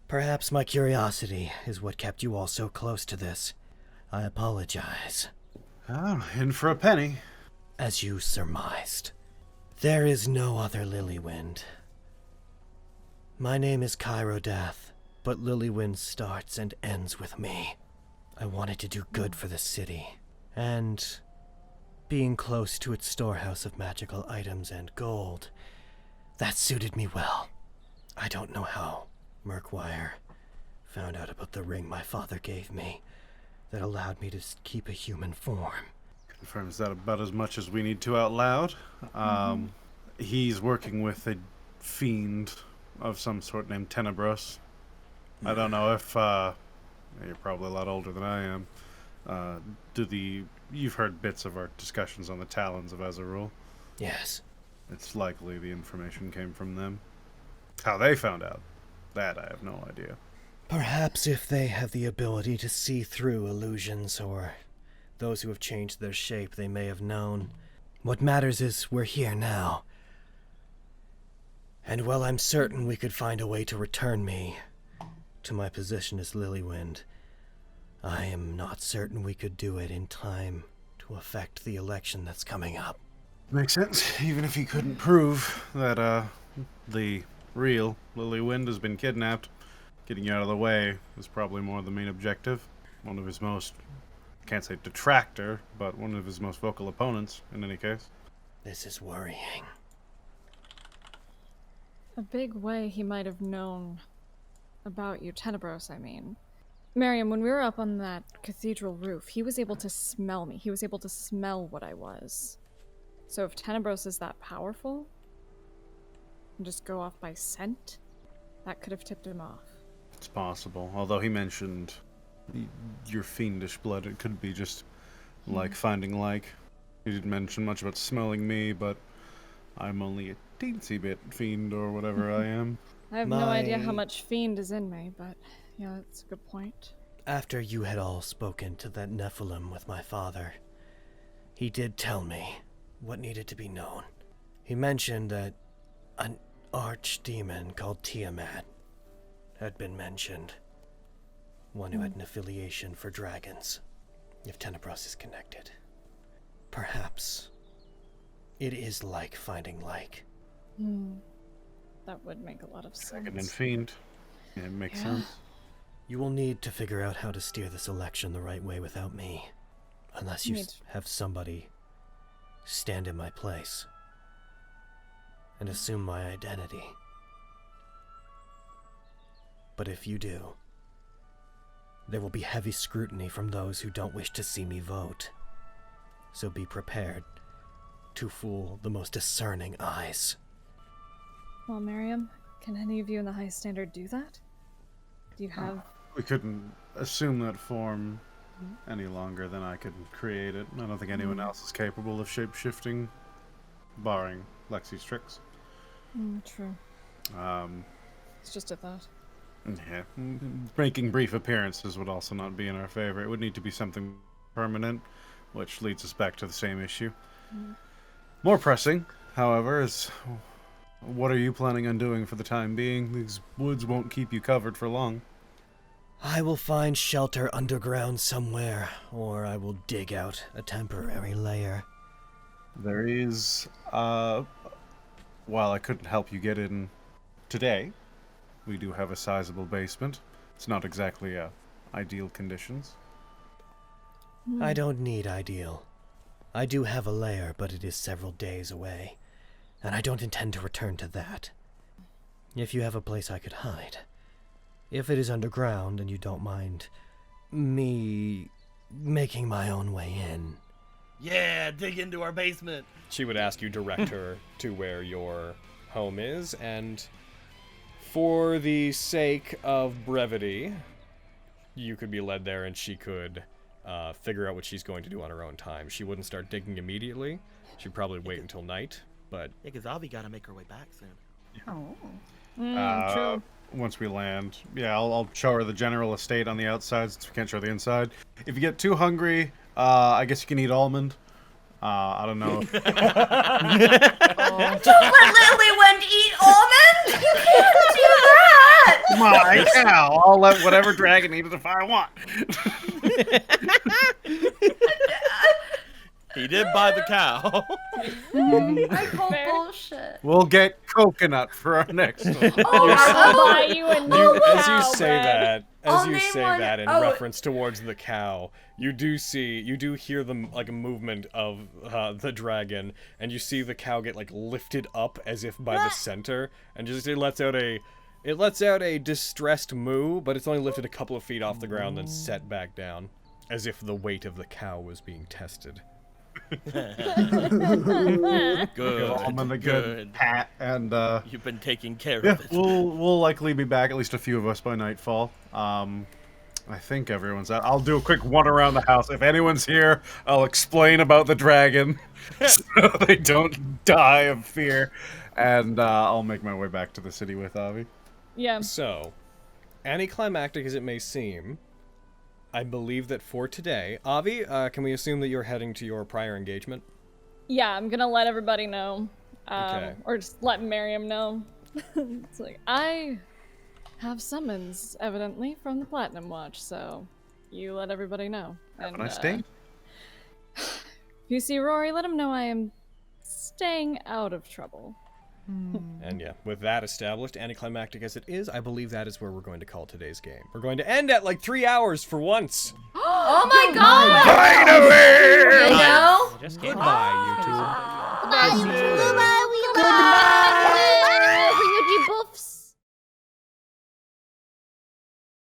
Perhaps my curiosity is what kept you all so close to this. I apologize. Oh, in for a penny. As you surmised. There is no other Lilywind. My name is Kyrodath, but Lilywind starts and ends with me. I wanted to do good for the city, and being close to its storehouse of magical items and gold, that suited me well. I don't know how Murkwire found out about the ring my father gave me that allowed me to keep a human form. Confirms that about as much as we need to out loud. He's working with a fiend of some sort named Tenebros. I don't know if, you're probably a lot older than I am. You've heard bits of our discussions on the Talons of Azarul. Yes. It's likely the information came from them. How they found out, that I have no idea. Perhaps if they have the ability to see through illusions or those who have changed their shape, they may have known. What matters is we're here now. And while I'm certain we could find a way to return me to my position as Lilywind, I am not certain we could do it in time to affect the election that's coming up. Makes sense. Even if he couldn't prove that the real Lilywind has been kidnapped, getting you out of the way is probably more the main objective. One of his most, can't say detractor, but one of his most vocal opponents, in any case. This is worrying. A big way he might have known about you, Tenebros, I mean. Miriam, when we were up on that cathedral roof, he was able to smell me. He was able to smell what I was. So if Tenebros is that powerful, and just go off by scent, that could have tipped him off. It's possible. Although he mentioned your fiendish blood, it could be just like finding like. He didn't mention much about smelling me, but I'm only a teensy bit fiend or whatever I am. I have no idea how much fiend is in me, but yeah, that's a good point. After you had all spoken to that Nephilim with my father, he did tell me what needed to be known. He mentioned that an archdemon called Tiamat had been mentioned. One who had an affiliation for dragons, if Tenebros is connected. Perhaps it is like finding like. That would make a lot of sense. Dragon and fiend. Yeah, it makes sense. You will need to figure out how to steer this election the right way without me. Unless you have somebody stand in my place and assume my identity. But if you do, there will be heavy scrutiny from those who don't wish to see me vote. So be prepared to fool the most discerning eyes. Well, Miriam, can any of you in the High Standard do that? Do you have... We couldn't assume that form any longer than I could create it. I don't think anyone else is capable of shape-shifting, barring Lexi's tricks. True. It's just a thought. Yeah. Making brief appearances would also not be in our favor. It would need to be something permanent, which leads us back to the same issue. More pressing, however, is what are you planning on doing for the time being? These woods won't keep you covered for long. I will find shelter underground somewhere, or I will dig out a temporary lair. There is, while I couldn't help you get in today, we do have a sizable basement. It's not exactly ideal conditions. I don't need ideal. I do have a lair, but it is several days away, and I don't intend to return to that. If you have a place I could hide. If it is underground and you don't mind me making my own way in. Yeah, dig into our basement. She would ask you direct her to where your home is, and for the sake of brevity, you could be led there and she could figure out what she's going to do on her own time. She wouldn't start digging immediately. She'd probably wait until night, but... Yeah, because Avi gotta make her way back soon. True. Once we land, yeah, I'll show her the general estate on the outside since we can't show the inside. If you get too hungry, I guess you can eat almond. I don't know. Don't let Lilywind eat almond! You can't do that! My cow! I'll let whatever dragon eat it if I want. He did buy the cow. I call bullshit. We'll get coconut for our next one. I'll buy you a new As you cow, say Brad. that, I'll as you name say one- that in oh. reference towards the cow, you do hear the like a movement of the dragon, and you see the cow get like lifted up as if by the center, and just it lets out a distressed moo, but it's only lifted a couple of feet off the ground, then set back down, as if the weight of the cow was being tested. Good. Almond a good pat, and You've been taking care yeah, of it. we'll likely be back, at least a few of us, by nightfall. I think everyone's out. I'll do a quick one around the house. If anyone's here, I'll explain about the dragon so they don't die of fear, and I'll make my way back to the city with Avi. Yeah. So, anticlimactic as it may seem, I believe that for today, Avi, can we assume that you're heading to your prior engagement? Yeah, I'm gonna let everybody know. Okay. Or just let Miriam know. It's like, I have summons, evidently, from the Platinum Watch, so you let everybody know. Have a And, nice day. if you see Rory, let him know I am staying out of trouble. And yeah, with that established, anticlimactic as it is, I believe that is where we're going to call today's game. We're going to end at like 3 hours for once. Oh my god! Finally! You know? Just goodbye, YouTube. Bye,